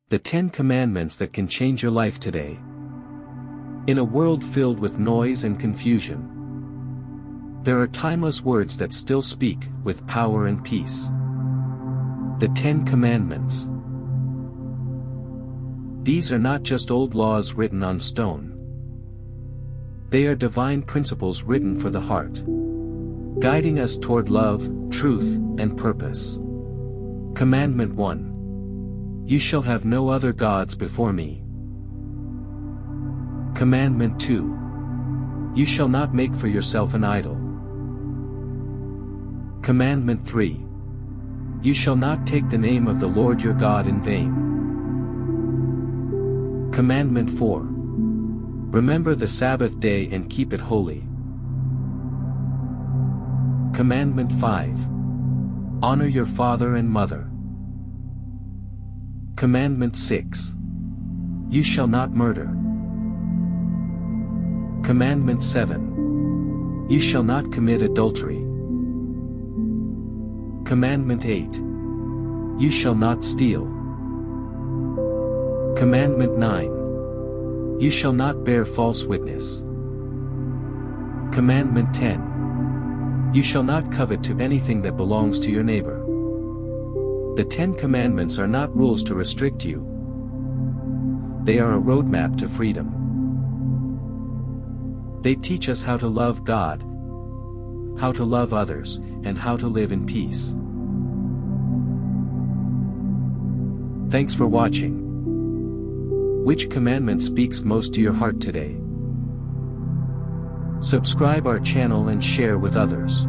The 10 Commandments that can change your life today. In a world filled with noise and confusion, there are timeless words that still speak with power and peace. The 10 Commandments. These are not just old laws written on stone. They are divine principles written for the heart, guiding us toward love, truth, and purpose. Commandment 1. You shall have no other gods before me. Commandment 2. You shall not make for yourself an idol. Commandment 3. You shall not take the name of the Lord your God in vain. Commandment 4. Remember the Sabbath day and keep it holy. Commandment 5. Honor your father and mother. Commandment 6. You shall not murder. Commandment 7. You shall not commit adultery. Commandment 8. You shall not steal. Commandment 9. You shall not bear false witness. Commandment 10. You shall not covet to anything that belongs to your neighbor. The 10 Commandments are not rules to restrict you. They are a roadmap to freedom. They teach us how to love God, how to love others, and how to live in peace. Thanks for watching. Which commandment speaks most to your heart today? Subscribe our channel and share with others.